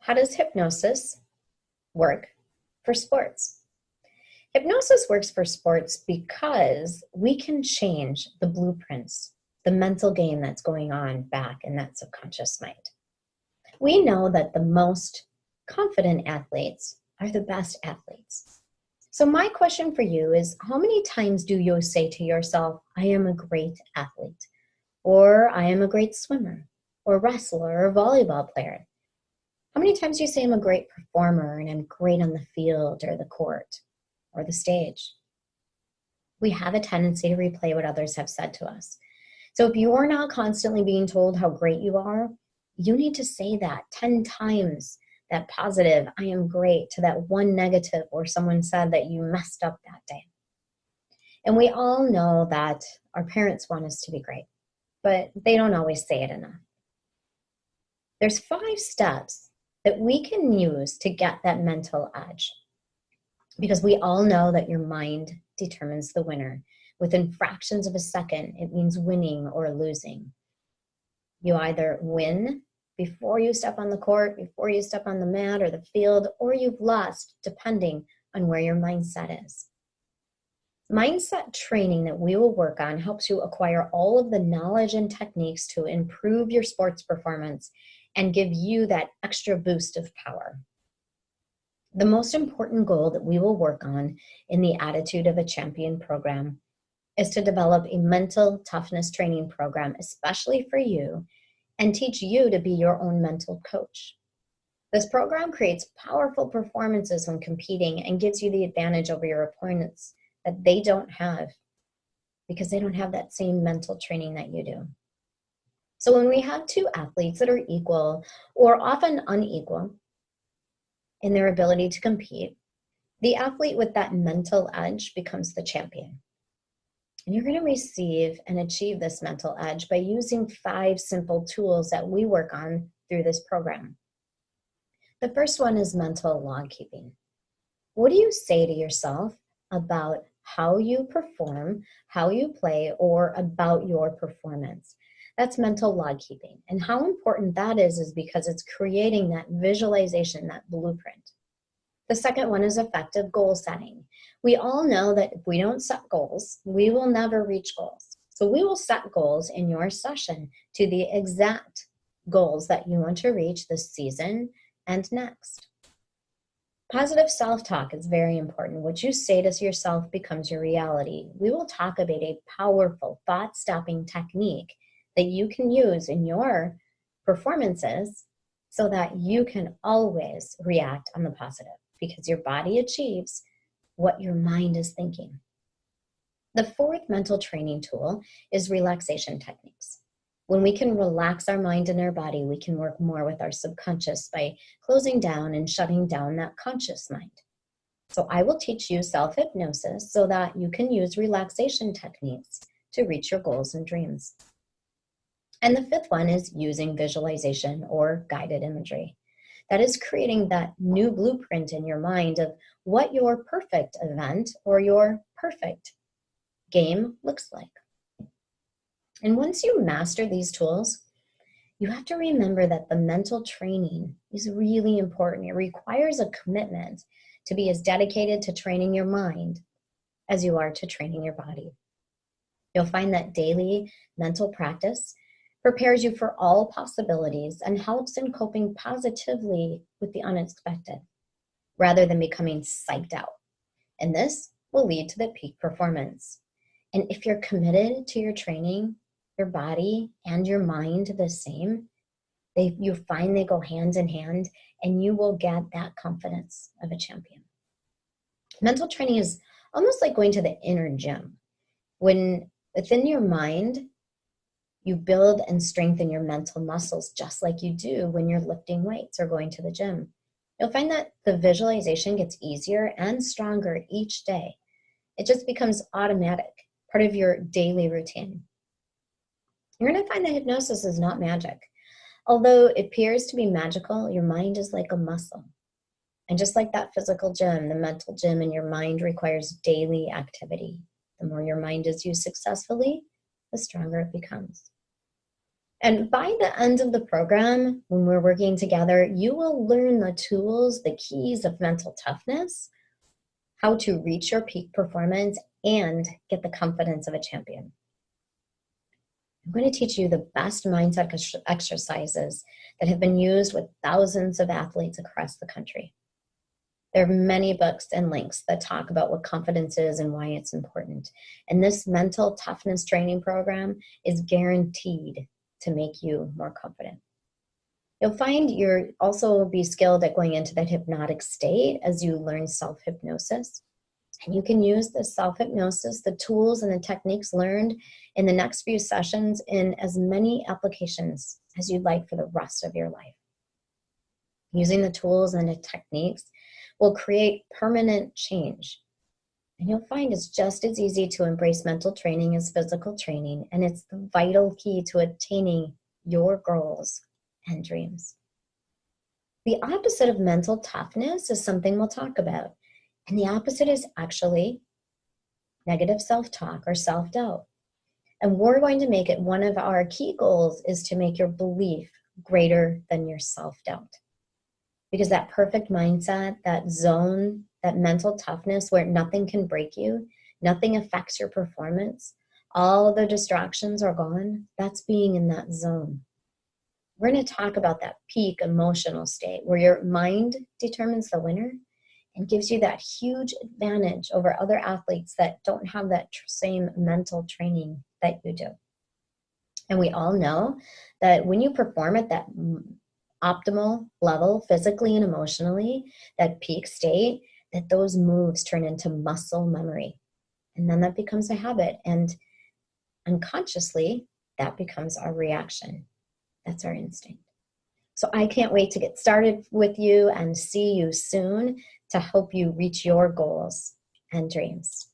How does hypnosis work for sports? Hypnosis works for sports because we can change the blueprints, the mental game that's going on back in that subconscious mind. We know that the most confident athletes are the best athletes. So my question for you is, how many times do you say to yourself, I am a great athlete, or I am a great swimmer, or wrestler, or volleyball player? How many times do you say I'm a great performer and I'm great on the field or the court or the stage? We have a tendency to replay what others have said to us. So if you are not constantly being told how great you are, you need to say that 10 times, that positive, I am great, to that one negative where someone said that you messed up that day. And we all know that our parents want us to be great, but they don't always say it enough. There's 5 steps that we can use to get that mental edge, because we all know that your mind determines the winner. Within fractions of a second, it means winning or losing. You either win before you step on the court, before you step on the mat or the field, or you've lost, depending on where your mindset is. Mindset training that we will work on helps you acquire all of the knowledge and techniques to improve your sports performance and give you that extra boost of power. The most important goal that we will work on in the Attitude of a Champion program is to develop a mental toughness training program, especially for you, and teach you to be your own mental coach. This program creates powerful performances when competing and gives you the advantage over your opponents that they don't have, because they don't have that same mental training that you do. So when we have 2 athletes that are equal or often unequal in their ability to compete, the athlete with that mental edge becomes the champion. And you're going to receive and achieve this mental edge by using 5 simple tools that we work on through this program. The first one is mental log keeping. What do you say to yourself about how you perform, how you play, or about your performance? That's mental log keeping. And how important that is because it's creating that visualization, that blueprint. The second one is effective goal setting. We all know that if we don't set goals, we will never reach goals. So we will set goals in your session to the exact goals that you want to reach this season and next. Positive self-talk is very important. What you say to yourself becomes your reality. We will talk about a powerful thought-stopping technique that you can use in your performances so that you can always react on the positive, because your body achieves what your mind is thinking. The 4th mental training tool is relaxation techniques. When we can relax our mind and our body, we can work more with our subconscious by closing down and shutting down that conscious mind. So I will teach you self-hypnosis so that you can use relaxation techniques to reach your goals and dreams. And the 5th one is using visualization or guided imagery. That is creating that new blueprint in your mind of what your perfect event or your perfect game looks like. And once you master these tools, you have to remember that the mental training is really important. It requires a commitment to be as dedicated to training your mind as you are to training your body. You'll find that daily mental practice prepares you for all possibilities and helps in coping positively with the unexpected, rather than becoming psyched out. And this will lead to the peak performance. And if you're committed to your training, your body and your mind the same, you find they go hand in hand, and you will get that confidence of a champion. Mental training is almost like going to the inner gym. When within your mind, you build and strengthen your mental muscles just like you do when you're lifting weights or going to the gym. You'll find that the visualization gets easier and stronger each day. It just becomes automatic, part of your daily routine. You're going to find that hypnosis is not magic. Although it appears to be magical, your mind is like a muscle. And just like that physical gym, the mental gym in your mind requires daily activity. The more your mind is used successfully, the stronger it becomes. And by the end of the program, when we're working together, you will learn the tools, the keys of mental toughness, how to reach your peak performance, and get the confidence of a champion. I'm going to teach you the best mindset exercises that have been used with thousands of athletes across the country. There are many books and links that talk about what confidence is and why it's important. And this mental toughness training program is guaranteed to make you more confident. You'll find you'll also be skilled at going into that hypnotic state as you learn self-hypnosis. And you can use this self-hypnosis, the tools and the techniques learned in the next few sessions in as many applications as you'd like for the rest of your life. Using the tools and the techniques will create permanent change. And you'll find it's just as easy to embrace mental training as physical training, and it's the vital key to attaining your goals and dreams. The opposite of mental toughness is something we'll talk about. And the opposite is actually negative self-talk or self-doubt. And we're going to make it one of our key goals is to make your belief greater than your self-doubt. Because that perfect mindset, that zone, that mental toughness where nothing can break you, nothing affects your performance, all the distractions are gone, that's being in that zone. We're going to talk about that peak emotional state where your mind determines the winner and gives you that huge advantage over other athletes that don't have that same mental training that you do. And we all know that when you perform at that optimal level, physically and emotionally, that peak state, that those moves turn into muscle memory. And then that becomes a habit. And unconsciously, that becomes our reaction. That's our instinct. So I can't wait to get started with you and see you soon to help you reach your goals and dreams.